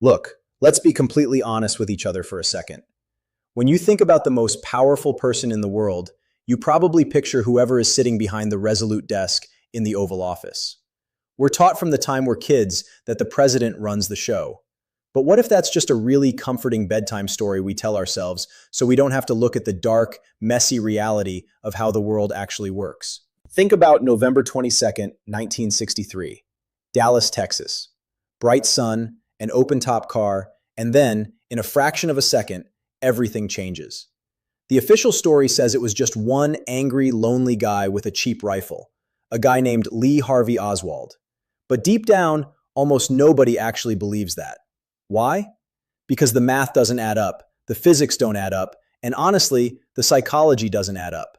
Look, let's be completely honest with each other for a second. When you think about the most powerful person in the world, you probably picture whoever is sitting behind the resolute desk in the Oval Office. We're taught from the time we're kids that the president runs the show. But what if that's just a really comforting bedtime story we tell ourselves so we don't have to look at the dark, messy reality of how the world actually works? Think about November 22nd, 1963, Dallas, Texas. Bright sun, an open-top car, and then, in a fraction of a second, everything changes. The official story says it was just one angry, lonely guy with a cheap rifle, a guy named Lee Harvey Oswald. But deep down, almost nobody actually believes that. Why? Because the math doesn't add up, the physics don't add up, and honestly, the psychology doesn't add up.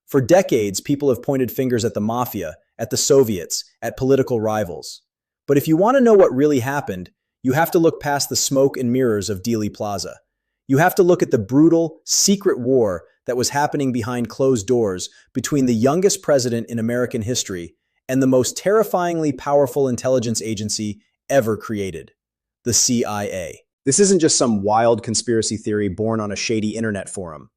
For decades, people have pointed fingers at the mafia, at the Soviets, at political rivals. But if you want to know what really happened, you have to look past the smoke and mirrors of Dealey Plaza. You have to look at the brutal, secret war that was happening behind closed doors between the youngest president in American history and the most terrifyingly powerful intelligence agency ever created, the CIA. This isn't just some wild conspiracy theory born on a shady internet forum.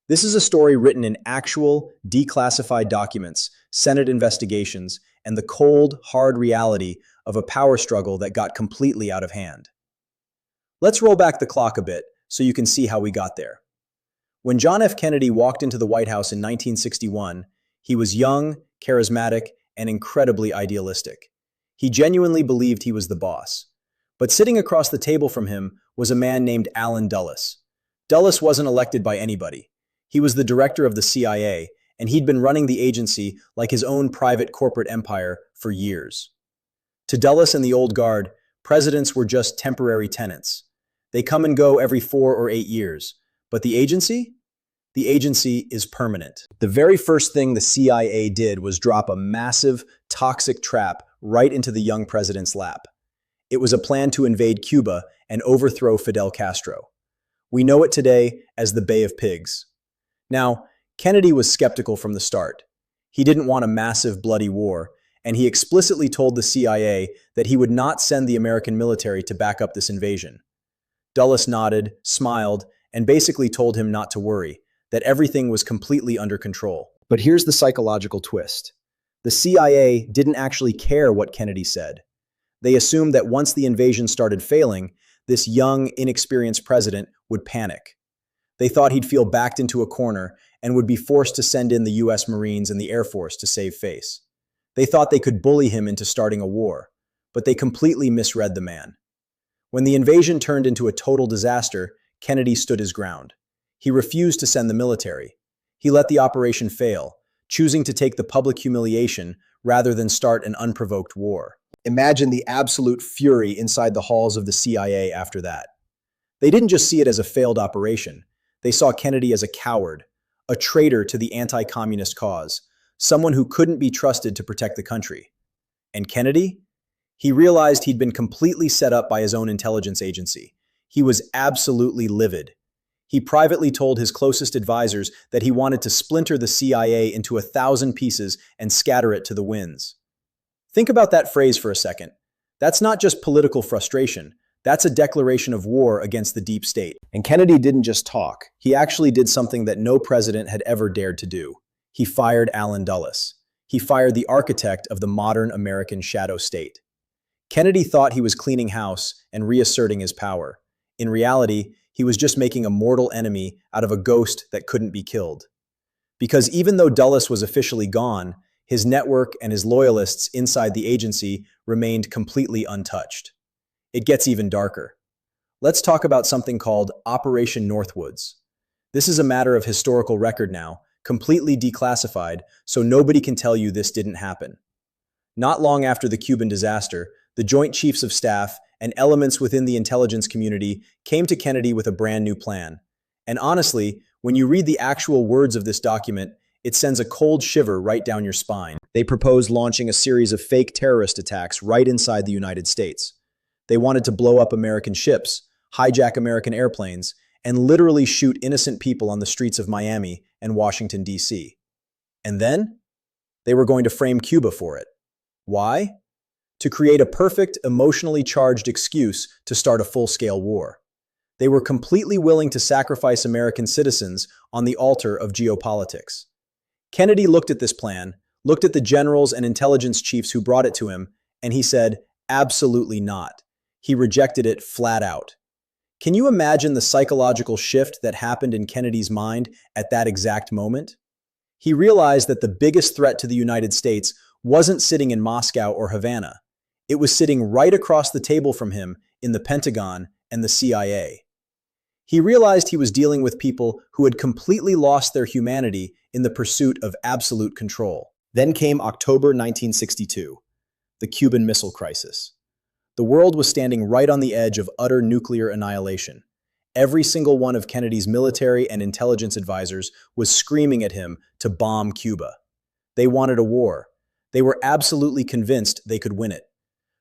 This is a story written in actual, declassified documents, Senate investigations, and the cold, hard reality of a power struggle that got completely out of hand. Let's roll back the clock a bit so you can see how we got there. When John F. Kennedy walked into the White House in 1961, he was young, charismatic, and incredibly idealistic. He genuinely believed he was the boss. But sitting across the table from him was a man named Allen Dulles. Dulles wasn't elected by anybody. He was the director of the CIA, and he'd been running the agency like his own private corporate empire for years. To Dulles and the old guard, presidents were just temporary tenants. They come and go every 4 or 8 years. But the agency? The agency is permanent. The very first thing the CIA did was drop a massive, toxic trap right into the young president's lap. It was a plan to invade Cuba and overthrow Fidel Castro. We know it today as the Bay of Pigs. Now, Kennedy was skeptical from the start. He didn't want a massive, bloody war, and he explicitly told the CIA that he would not send the American military to back up this invasion. Dulles nodded, smiled, and basically told him not to worry, that everything was completely under control. But here's the psychological twist. The CIA didn't actually care what Kennedy said. They assumed that once the invasion started failing, this young, inexperienced president would panic. They thought he'd feel backed into a corner and would be forced to send in the US Marines and the Air Force to save face. They thought they could bully him into starting a war, but they completely misread the man. When the invasion turned into a total disaster, Kennedy stood his ground. He refused to send the military. He let the operation fail, choosing to take the public humiliation rather than start an unprovoked war. Imagine the absolute fury inside the halls of the CIA after that. They didn't just see it as a failed operation. They saw Kennedy as a coward, a traitor to the anti-communist cause, someone who couldn't be trusted to protect the country. And Kennedy? He realized he'd been completely set up by his own intelligence agency. He was absolutely livid. He privately told his closest advisors that he wanted to splinter the CIA into 1,000 pieces and scatter it to the winds. Think about that phrase for a second. That's not just political frustration. That's a declaration of war against the deep state. And Kennedy didn't just talk. He actually did something that no president had ever dared to do. He fired Allen Dulles. He fired the architect of the modern American shadow state. Kennedy thought he was cleaning house and reasserting his power. In reality, he was just making a mortal enemy out of a ghost that couldn't be killed. Because even though Dulles was officially gone, his network and his loyalists inside the agency remained completely untouched. It gets even darker. Let's talk about something called Operation Northwoods. This is a matter of historical record now, completely declassified, so nobody can tell you this didn't happen. Not long after the Cuban disaster, the Joint Chiefs of Staff and elements within the intelligence community came to Kennedy with a brand new plan. And honestly, when you read the actual words of this document, it sends a cold shiver right down your spine. They proposed launching a series of fake terrorist attacks right inside the United States. They wanted to blow up American ships, hijack American airplanes, and literally shoot innocent people on the streets of Miami and Washington, D.C. And then? They were going to frame Cuba for it. Why? to create a perfect, emotionally charged excuse to start a full-scale war. They were completely willing to sacrifice American citizens on the altar of geopolitics. Kennedy looked at this plan, looked at the generals and intelligence chiefs who brought it to him, and he said, absolutely not. He rejected it flat out. Can you imagine the psychological shift that happened in Kennedy's mind at that exact moment? He realized that the biggest threat to the United States wasn't sitting in Moscow or Havana. It was sitting right across the table from him in the Pentagon and the CIA. He realized he was dealing with people who had completely lost their humanity in the pursuit of absolute control. Then came October 1962, the Cuban Missile Crisis. The world was standing right on the edge of utter nuclear annihilation. Every single one of Kennedy's military and intelligence advisors was screaming at him to bomb Cuba. They wanted a war. They were absolutely convinced they could win it.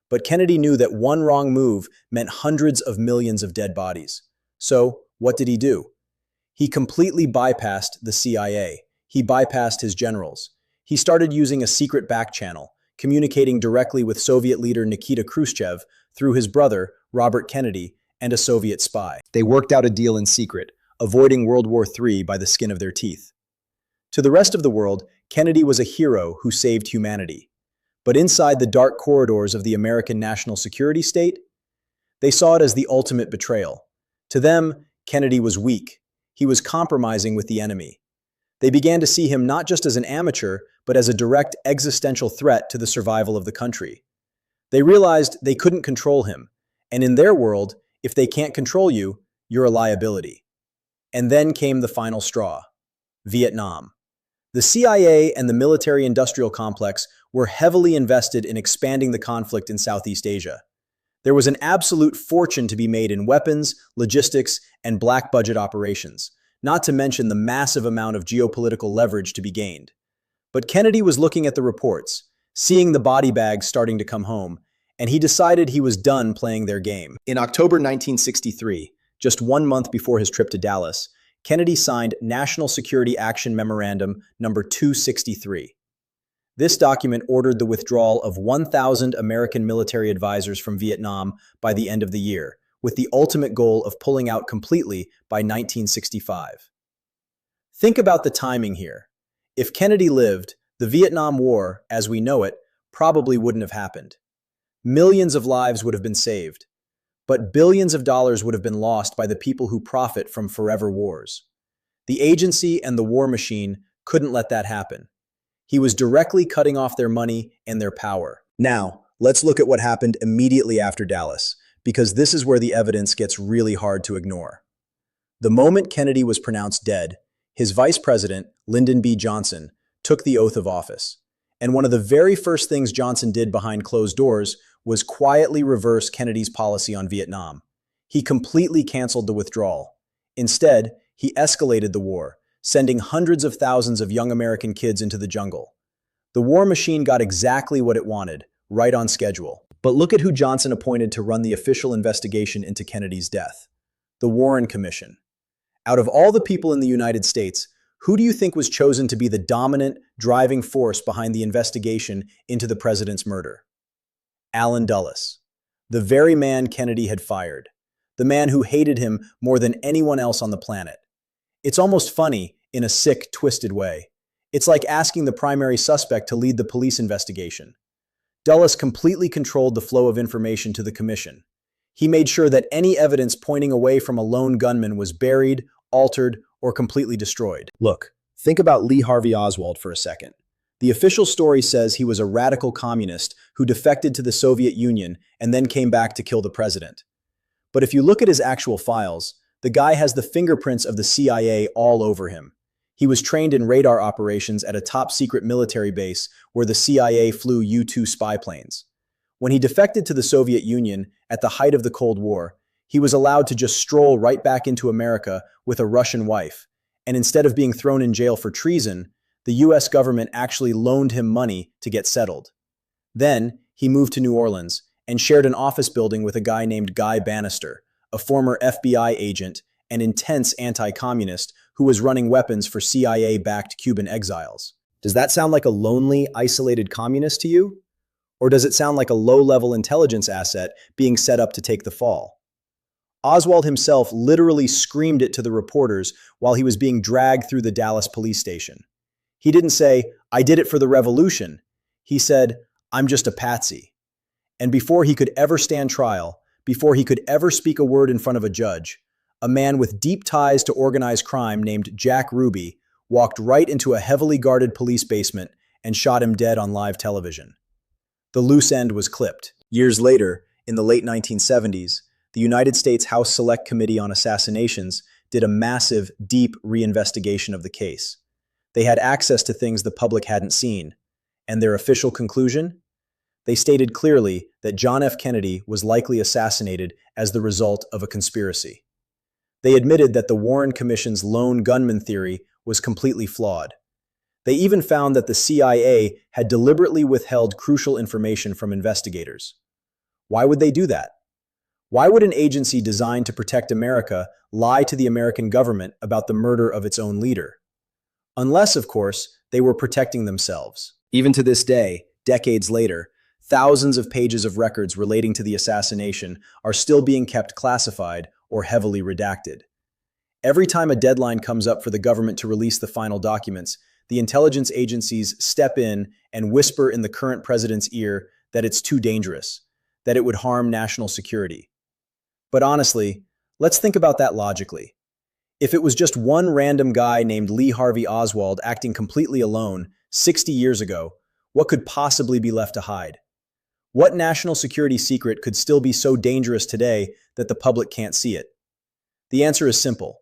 But Kennedy knew that one wrong move meant hundreds of millions of dead bodies. So, what did he do? He completely bypassed the CIA. He bypassed his generals. He started using a secret back channel, communicating directly with Soviet leader Nikita Khrushchev through his brother, Robert Kennedy, and a Soviet spy. They worked out a deal in secret, avoiding World War III by the skin of their teeth. To the rest of the world, Kennedy was a hero who saved humanity. But inside the dark corridors of the American national security state, they saw it as the ultimate betrayal. To them, Kennedy was weak. He was compromising with the enemy. They began to see him not just as an amateur, but as a direct existential threat to the survival of the country. They realized they couldn't control him, and in their world, if they can't control you, you're a liability. And then came the final straw: Vietnam. The CIA and the military-industrial complex were heavily invested in expanding the conflict in Southeast Asia. There was an absolute fortune to be made in weapons, logistics, and black budget operations, not to mention the massive amount of geopolitical leverage to be gained. But Kennedy was looking at the reports, seeing the body bags starting to come home, and he decided he was done playing their game. In October 1963, just 1 month before his trip to Dallas, Kennedy signed National Security Action Memorandum number 263. This document ordered the withdrawal of 1,000 American military advisors from Vietnam by the end of the year, with the ultimate goal of pulling out completely by 1965. Think about the timing here. If Kennedy lived, the Vietnam War, as we know it, probably wouldn't have happened. Millions of lives would have been saved, but billions of dollars would have been lost by the people who profit from forever wars. The agency and the war machine couldn't let that happen. He was directly cutting off their money and their power. Now, let's look at what happened immediately after Dallas, because this is where the evidence gets really hard to ignore. The moment Kennedy was pronounced dead, his vice president, Lyndon B. Johnson, took the oath of office. And one of the very first things Johnson did behind closed doors was quietly reverse Kennedy's policy on Vietnam. He completely canceled the withdrawal. Instead, he escalated the war, sending hundreds of thousands of young American kids into the jungle. The war machine got exactly what it wanted, right on schedule. But look at who Johnson appointed to run the official investigation into Kennedy's death: the Warren Commission. Out of all the people in the United States, who do you think was chosen to be the dominant, driving force behind the investigation into the president's murder? Allen Dulles, the very man Kennedy had fired, the man who hated him more than anyone else on the planet. It's almost funny, in a sick, twisted way. It's like asking the primary suspect to lead the police investigation. Dulles completely controlled the flow of information to the commission. He made sure that any evidence pointing away from a lone gunman was buried, altered, or completely destroyed. Look, think about Lee Harvey Oswald for a second. The official story says he was a radical communist who defected to the Soviet Union and then came back to kill the president. But if you look at his actual files, the guy has the fingerprints of the CIA all over him. He was trained in radar operations at a top-secret military base where the CIA flew U-2 spy planes. When he defected to the Soviet Union at the height of the Cold War, he was allowed to just stroll right back into America with a Russian wife, and instead of being thrown in jail for treason, the US government actually loaned him money to get settled. Then, he moved to New Orleans and shared an office building with a guy named Guy Bannister, a former FBI agent and intense anti-communist who was running weapons for CIA-backed Cuban exiles. Does that sound like a lonely, isolated communist to you? Or does it sound like a low-level intelligence asset being set up to take the fall? Oswald himself literally screamed it to the reporters while he was being dragged through the Dallas police station. He didn't say, "I did it for the revolution." He said, "I'm just a patsy." And before he could ever stand trial, before he could ever speak a word in front of a judge, a man with deep ties to organized crime named Jack Ruby walked right into a heavily guarded police basement and shot him dead on live television. The loose end was clipped. Years later, in the late 1970s, the United States House Select Committee on Assassinations did a massive, deep reinvestigation of the case. They had access to things the public hadn't seen. And their official conclusion? They stated clearly that John F. Kennedy was likely assassinated as the result of a conspiracy. They admitted that the Warren Commission's lone gunman theory was completely flawed. They even found that the CIA had deliberately withheld crucial information from investigators. Why would they do that? Why would an agency designed to protect America lie to the American government about the murder of its own leader? Unless, of course, they were protecting themselves. Even to this day, decades later, thousands of pages of records relating to the assassination are still being kept classified or heavily redacted. Every time a deadline comes up for the government to release the final documents, the intelligence agencies step in and whisper in the current president's ear that it's too dangerous, that it would harm national security. But honestly, let's think about that logically. If it was just one random guy named Lee Harvey Oswald acting completely alone 60 years ago, what could possibly be left to hide? What national security secret could still be so dangerous today that the public can't see it? The answer is simple.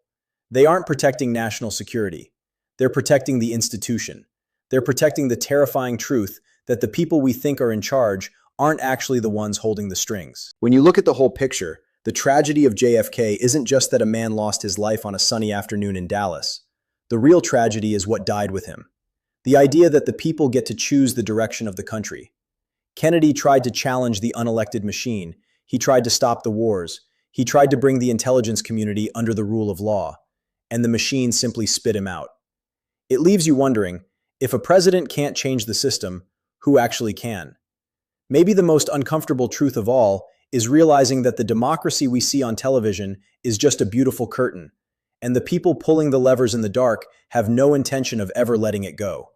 They aren't protecting national security. They're protecting the institution. They're protecting the terrifying truth that the people we think are in charge aren't actually the ones holding the strings. When you look at the whole picture, the tragedy of JFK isn't just that a man lost his life on a sunny afternoon in Dallas. The real tragedy is what died with him. The idea that the people get to choose the direction of the country. Kennedy tried to challenge the unelected machine. He tried to stop the wars. He tried to bring the intelligence community under the rule of law. And the machine simply spit him out. It leaves you wondering, if a president can't change the system, who actually can? Maybe the most uncomfortable truth of all is realizing that the democracy we see on television is just a beautiful curtain, and the people pulling the levers in the dark have no intention of ever letting it go.